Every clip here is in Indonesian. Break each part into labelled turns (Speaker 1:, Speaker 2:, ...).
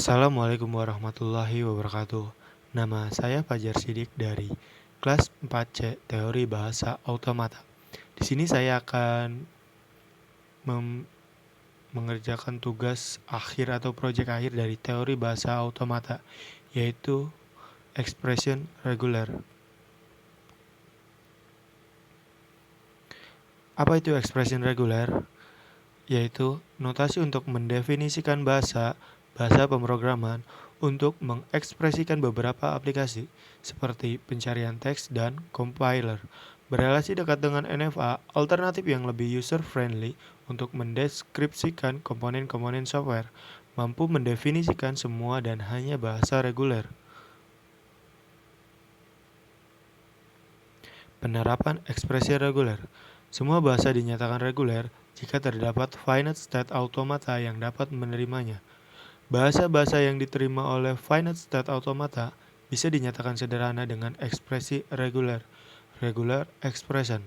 Speaker 1: Assalamualaikum warahmatullahi wabarakatuh. Nama saya Fajar Sidik dari kelas 4C Teori Bahasa Automata. Di sini saya akan mengerjakan tugas akhir atau proyek akhir dari teori bahasa automata, yaitu expression regular. Apa itu expression regular? Yaitu notasi untuk mendefinisikan bahasa pemrograman untuk mengekspresikan beberapa aplikasi seperti pencarian teks dan compiler. Berrelasi dekat dengan NFA, alternatif yang lebih user-friendly untuk mendeskripsikan komponen-komponen software, mampu mendefinisikan semua dan hanya bahasa reguler. Penerapan ekspresi reguler. Semua bahasa dinyatakan reguler jika terdapat finite state automata yang dapat menerimanya. Bahasa-bahasa yang diterima oleh finite state automata bisa dinyatakan sederhana dengan ekspresi reguler, regular expression.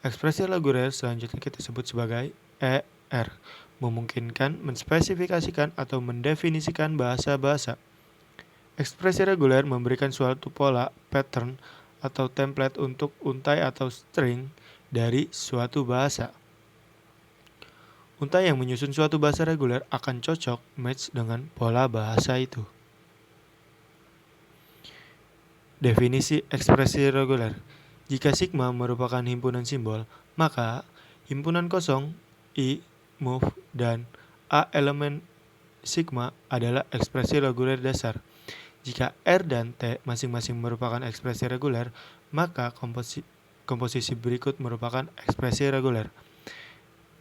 Speaker 1: Ekspresi reguler selanjutnya kita sebut sebagai ER, memungkinkan menspesifikasikan atau mendefinisikan bahasa-bahasa. Ekspresi reguler memberikan suatu pola, pattern, atau template untuk untai atau string dari suatu bahasa. Untai yang menyusun suatu bahasa reguler akan cocok match dengan pola bahasa itu. Definisi ekspresi reguler. Jika sigma merupakan himpunan simbol, maka himpunan kosong, I, move, dan A elemen sigma adalah ekspresi reguler dasar. Jika R dan T masing-masing merupakan ekspresi reguler, maka komposisi berikut merupakan ekspresi reguler.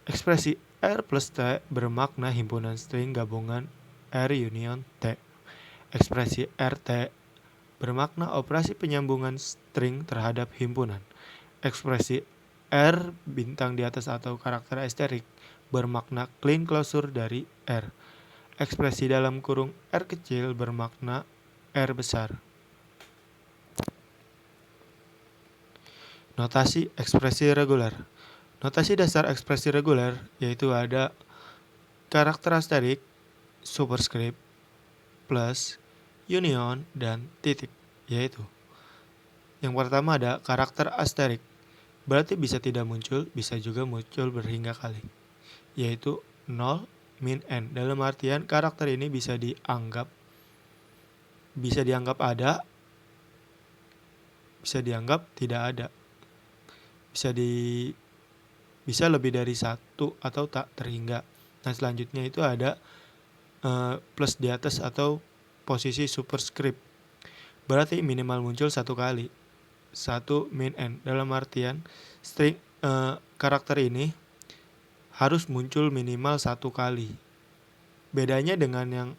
Speaker 1: Ekspresi R plus T bermakna himpunan string gabungan R union T. Ekspresi RT bermakna operasi penyambungan string terhadap himpunan. Ekspresi R bintang di atas atau karakter asterik bermakna clean closure dari R. Ekspresi dalam kurung R kecil bermakna R besar. Notasi ekspresi reguler. Notasi dasar ekspresi reguler yaitu ada karakter asterik, superscript, plus, union, dan titik, yaitu yang pertama ada karakter asterik, berarti bisa tidak muncul, bisa juga muncul berhingga kali, yaitu 0, min, n. Dalam artian karakter ini bisa dianggap ada, bisa dianggap tidak ada, bisa lebih dari satu atau tak terhingga. Nah selanjutnya itu ada plus di atas atau posisi superscript, berarti minimal muncul satu kali, 1 min n. Dalam artian string karakter ini harus muncul minimal satu kali. Bedanya dengan yang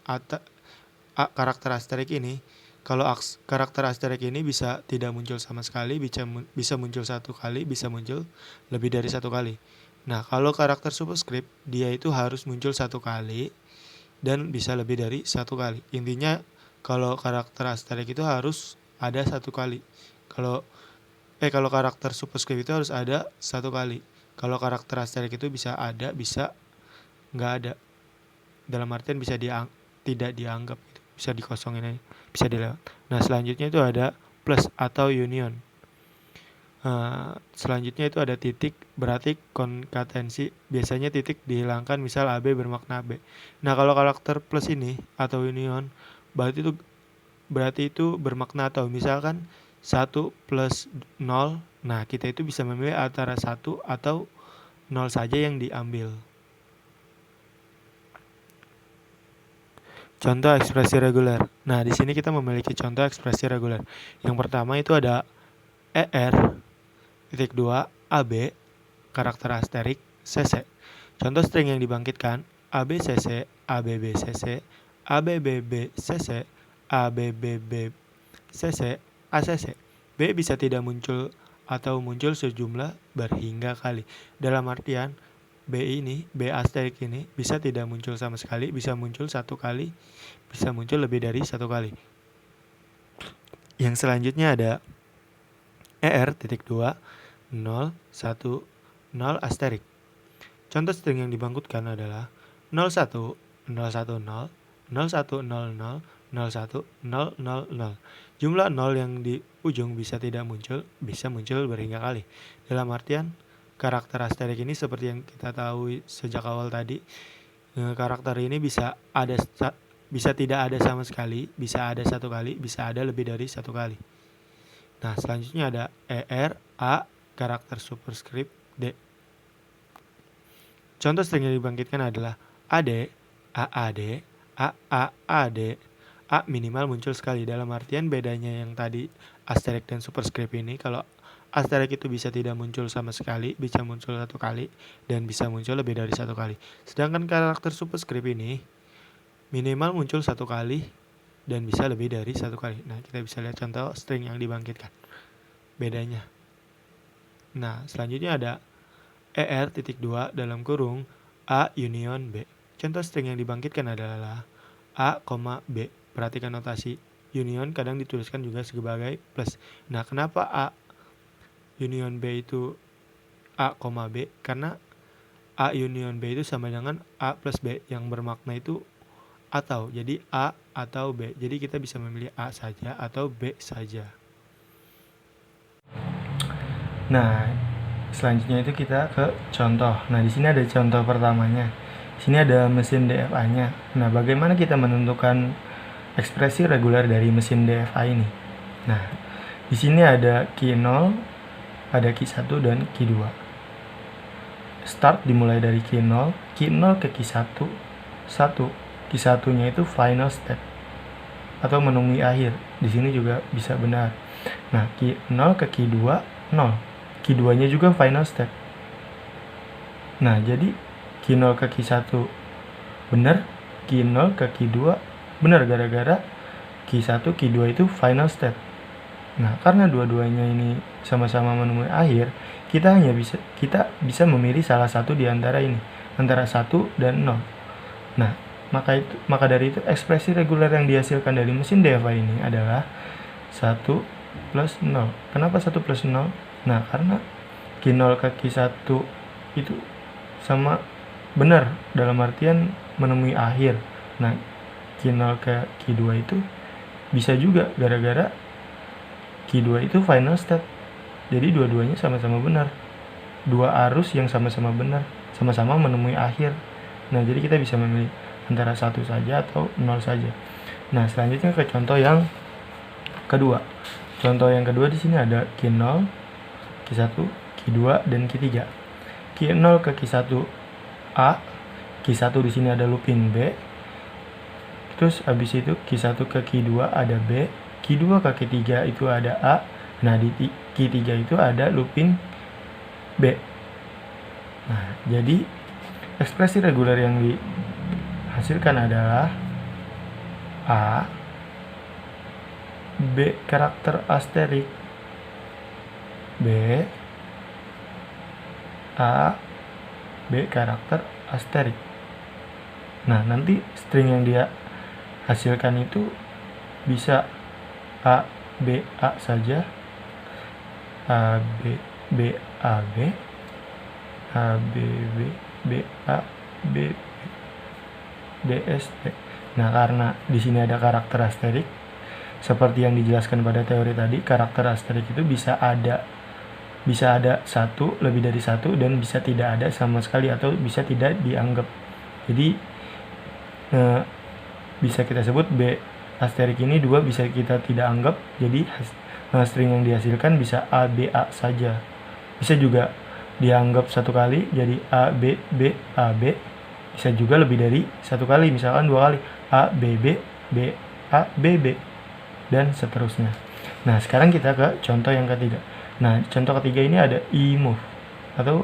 Speaker 1: karakter asterik ini, kalau karakter asterik ini bisa tidak muncul sama sekali, bisa muncul satu kali, bisa muncul lebih dari satu kali. Nah kalau karakter superscript dia itu harus muncul satu kali dan bisa lebih dari satu kali. Intinya kalau karakter asterik itu harus ada satu kali. Kalau karakter superscript itu harus ada satu kali. Kalau karakter asterik itu bisa ada, bisa nggak ada. Dalam artian bisa tidak dianggap gitu. Bisa dikosongin aja, bisa dilewat. Nah selanjutnya itu ada plus atau union. Selanjutnya itu ada titik, berarti konkatensi. Biasanya titik dihilangkan, misal AB bermakna AB. Nah kalau karakter plus ini atau union, berarti itu bermakna atau. Misalkan 1 plus 0, nah kita itu bisa memilih antara 1 atau 0 saja yang diambil. Contoh ekspresi reguler. Nah di sini kita memiliki contoh ekspresi reguler. Yang pertama itu ada ER titik 2 AB karakter asterik CC. Contoh string yang dibangkitkan ABCC, ABBCC, ABBBCC, ABBBCC, ACC. B bisa tidak muncul atau muncul sejumlah berhingga kali. Dalam artian B asterik ini bisa tidak muncul sama sekali, bisa muncul satu kali, bisa muncul lebih dari satu kali. Yang selanjutnya ada ER.2 0, 1, 0 asterik. Contoh string yang dibangkitkan adalah 01, 010, 0100 01 000. Jumlah 0 yang di ujung bisa tidak muncul, bisa muncul berhingga kali. Dalam artian karakter asterik ini seperti yang kita tahu sejak awal tadi, karakter ini bisa tidak ada sama sekali, bisa ada satu kali, bisa ada lebih dari satu kali. Nah, selanjutnya ada ER, A, karakter superscript, D. Contoh string yang dibangkitkan adalah AD, AAD, AAAD. A minimal muncul sekali, dalam artian bedanya yang tadi asterik dan superscript ini, kalau asterik itu bisa tidak muncul sama sekali, bisa muncul satu kali, dan bisa muncul lebih dari satu kali. Sedangkan karakter superscript ini minimal muncul satu kali dan bisa lebih dari satu kali. Nah, kita bisa lihat contoh string yang dibangkitkan, bedanya. Nah, selanjutnya ada ER.2 dalam kurung A union B. Contoh string yang dibangkitkan adalah A, B. Perhatikan notasi union kadang dituliskan juga sebagai plus. Nah, kenapa A union B itu A, B? Karena A union B itu sama dengan A plus B yang bermakna itu atau. Jadi A atau B. Jadi kita bisa memilih A saja atau B saja. Nah, selanjutnya itu kita ke contoh. Nah, di sini ada contoh pertamanya. Di sini ada mesin DFA-nya. Nah, bagaimana kita menentukan ekspresi reguler dari mesin DFA ini? Nah, di sini ada key 0, ada key 1 dan key 2. Start dimulai dari key 0 ke key 1. Key 1-nya itu final step atau menemui akhir. Di sini juga bisa benar. Nah, key 0 ke key 2, 0. Key 2-nya juga final step. Nah, jadi key 0 ke key 1 benar, key 0 ke key 2 benar gara-gara key 1, key 2 itu final step. Nah, karena dua-duanya ini sama-sama menemui akhir, kita bisa memilih salah satu di antara ini, antara 1 dan 0. Nah, maka dari itu ekspresi reguler yang dihasilkan dari mesin DFA ini adalah 1 plus 0. Kenapa 1 plus 0? Nah, karena key 0 ke key 1 itu sama benar dalam artian menemui akhir. Nah, key 0 ke key 2 itu bisa juga gara-gara key 2 itu final step. Jadi dua-duanya sama-sama benar. Dua arus yang sama-sama benar, sama-sama menemui akhir. Nah, jadi kita bisa memilih antara 1 saja atau 0 saja. Nah, selanjutnya ke contoh yang kedua. Contoh yang kedua di sini ada key 0, key 1, key 2 dan key 3. Key 0 ke key 1 A, key 1 di sini ada looping B. Terus habis itu key 1 ke key 2 ada B, key 2 ke key 3 itu ada A. Nah, di key 3 itu ada looping B. Nah, jadi ekspresi reguler yang dihasilkan adalah A, B karakter asterik, B, A, B karakter asterik. Nah, nanti string yang dia hasilkan itu bisa A, B, A saja, A, B, B, A, B, A, B, B, B, A, B, D, S, D. Nah, karena di sini ada karakter asterik, seperti yang dijelaskan pada teori tadi, karakter asterik itu bisa ada satu, lebih dari satu, dan bisa tidak ada sama sekali atau bisa tidak dianggap. Jadi bisa kita sebut B asterik ini 2 bisa kita tidak anggap. Jadi string yang dihasilkan bisa A, B, A saja. Bisa juga dianggap satu kali jadi A, B, B, A, B. Bisa juga lebih dari satu kali, misalkan 2 kali A, B, B, B, A, B, B, dan seterusnya. Nah, sekarang kita ke contoh yang ketiga. Nah, contoh ketiga ini ada imove atau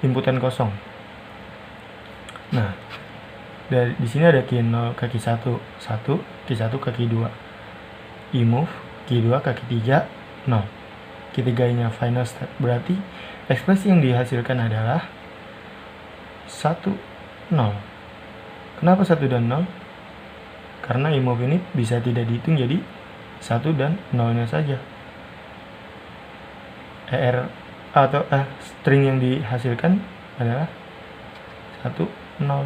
Speaker 1: inputan kosong. Nah, di sini ada key 0 ke key 1, key 1 ke key 2. Imove, key 2 ke key 3, 0. Key 3-nya final step. Berarti ekspresi yang dihasilkan adalah 1, 0. Kenapa 1 dan 0? Karena imove ini bisa tidak dihitung, jadi 1 dan 0-nya saja. Atau string yang dihasilkan adalah 1, 0.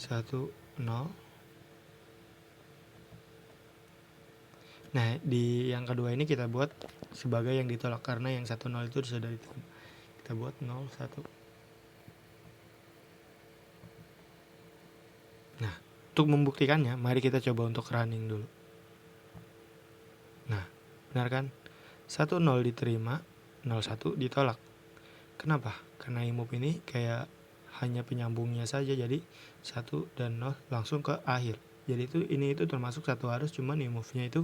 Speaker 1: 1, 0. Nah, di yang kedua ini kita buat sebagai yang ditolak karena yang 1, 0 itu sudah diterima. Kita buat 0, 1. Nah, untuk membuktikannya, mari kita coba untuk running dulu. Nah, benar kan? 1, 0 diterima, 0, 1 ditolak. Kenapa? Karena imove ini kayak hanya penyambungnya saja, jadi 1 dan 0 langsung ke akhir. Jadi itu termasuk satu arus, cuman imove-nya itu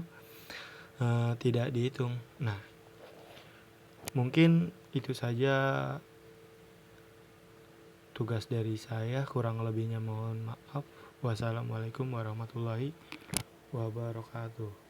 Speaker 1: tidak dihitung. Nah, mungkin itu saja tugas dari saya, kurang lebihnya mohon maaf. Wassalamualaikum warahmatullahi wabarakatuh.